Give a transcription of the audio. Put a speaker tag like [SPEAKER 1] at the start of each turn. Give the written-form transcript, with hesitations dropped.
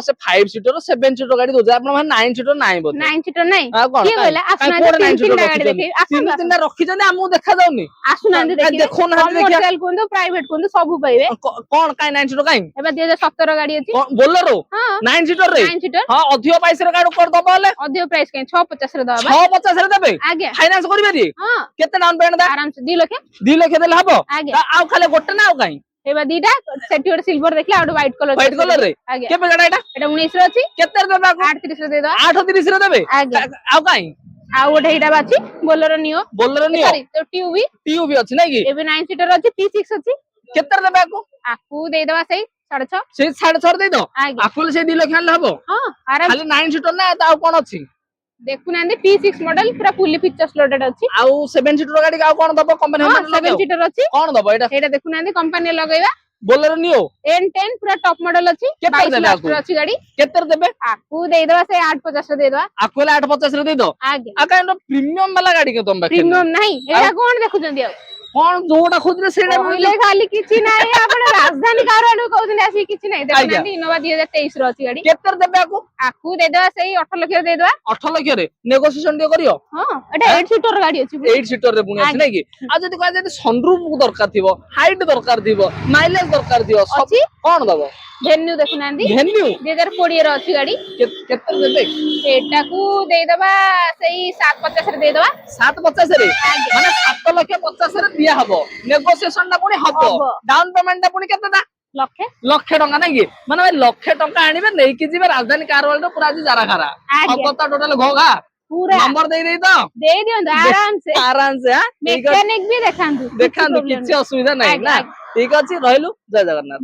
[SPEAKER 1] से 5 seater 7 seater गाड़ी दो आपण माने 9 सीटर नाही बोल
[SPEAKER 2] 9 सीटर नाही
[SPEAKER 1] आ कोन
[SPEAKER 2] की कहला आसुना
[SPEAKER 1] 9 सीटर
[SPEAKER 2] गाड़ी देखि
[SPEAKER 1] तीन तीन रखी जने हमहु देखा जाउनी
[SPEAKER 2] आसुना देखि
[SPEAKER 1] देखो ना देखिया
[SPEAKER 2] कमर्शियल कोन प्राइवेट कोन सब पाइबे
[SPEAKER 1] कोन काई 9 सीटर काई
[SPEAKER 2] एबा 2017 गाड़ी अछि
[SPEAKER 1] बोलेरो 9 सीटर रे
[SPEAKER 2] 9 सीटर
[SPEAKER 1] हां अधिक पैसा रे गाड़ी कर दबले
[SPEAKER 2] अधिक प्राइस के 650 रे दबा
[SPEAKER 1] 650 रे देबे
[SPEAKER 2] आगे
[SPEAKER 1] फाइनांस करबे दी
[SPEAKER 2] हां
[SPEAKER 1] केते डाउन पेमेंट दा
[SPEAKER 2] आराम से 2 लाख
[SPEAKER 1] 2 लाख देले हबो
[SPEAKER 2] आगे
[SPEAKER 1] आ खाली गोटे ना आ काई
[SPEAKER 2] एबा दीटा सेठी और सिल्वर देखला और व्हाइट कलर
[SPEAKER 1] रे
[SPEAKER 2] आगे
[SPEAKER 1] केबे गाड़ा एटा
[SPEAKER 2] एटा 19 रे अछि
[SPEAKER 1] केते देबा
[SPEAKER 2] 38 रे दे दो
[SPEAKER 1] 38 रे देबे
[SPEAKER 2] आगे
[SPEAKER 1] आ काई
[SPEAKER 2] आ गोटे एटा बाची बोलेरो नियो सॉरी तो
[SPEAKER 1] टीयूवी अछि नै कि
[SPEAKER 2] एबे 9 सीटर अछि P6 अछि
[SPEAKER 1] केते देबा को
[SPEAKER 2] आकू दे दवा सही 6.5
[SPEAKER 1] से 6.5 दे दो
[SPEAKER 2] आगे
[SPEAKER 1] आकुल से 2 लाख आनले हबो
[SPEAKER 2] हां आराम
[SPEAKER 1] खाली 9 सीटर ना आ कोन अछि
[SPEAKER 2] देखु नांदे P6 मॉडल पूरा फुल्ली फीचर्स लोडेड अछि
[SPEAKER 1] आ 7 सीटर गाड़ी का कोन दबो कंपनी
[SPEAKER 2] हां
[SPEAKER 1] हम
[SPEAKER 2] 7 सीटर अछि
[SPEAKER 1] कोन दबो एटा
[SPEAKER 2] देखु नांदे कंपनी लगैबा
[SPEAKER 1] बोलेरो नियो
[SPEAKER 2] N10 पूरा टॉप मॉडल अछि
[SPEAKER 1] केते
[SPEAKER 2] 22
[SPEAKER 1] देबे
[SPEAKER 2] लाख
[SPEAKER 1] आकु
[SPEAKER 2] अछि गाड़ी
[SPEAKER 1] केते देबे
[SPEAKER 2] आकू दे दवा से 850 दे दवा
[SPEAKER 1] आकुल 850 रे दे दो
[SPEAKER 2] आगे
[SPEAKER 1] आ काई प्रीमियम वाला गाड़ी के तुम बाकी
[SPEAKER 2] प्रीमियम नहीं एटा कोन देखुचंदी आ
[SPEAKER 1] कोन जोडा खुदरे सेडा
[SPEAKER 2] कहले खाली किछि नाही आपण राजधानी कारवाडू कहउछन आसी किछि नाही देखु नांदी इनोवा 2023 रो अछि गाड़ी
[SPEAKER 1] केते देबे
[SPEAKER 2] आकू दे दवा सही 18 लाख दे दवा
[SPEAKER 1] 18 लाख रे नेगोशिएशन दे करियो
[SPEAKER 2] हां एटा 8 सीटर गाड़ी अछि
[SPEAKER 1] 8 सीटर रे पुणी अछि नै कि आ जदी कहै जदी सनरूफ दरकार थिबो हाइट दरकार थिबो माइलेज दरकार थिबो सब कोन दबो
[SPEAKER 2] वेन्यू देखु नांदी
[SPEAKER 1] वेन्यू
[SPEAKER 2] 2020 रो अछि गाड़ी
[SPEAKER 1] केते देबे
[SPEAKER 2] एटा को दे दवा सही 750 रे दे दवा
[SPEAKER 1] 750 रे माने 7 लाख 50 रे दिया हबो नेगोशिएशन ना पुणी हबो डाउन पेमेंट ना पुणी केते दा लक्षे टंका नै कि माने भाई लक्षे टंका आनिबे नै कि जिबे राजधानी कारवाल पूरा आज जारा खारा सब तो टोटल घोगा पूरा नंबर दे दियो आराम से हां
[SPEAKER 2] मैकेनिक भी देखांदु
[SPEAKER 1] किछि असुविधा नै ना ठीक अछि रहलु जय जगन्नाथ।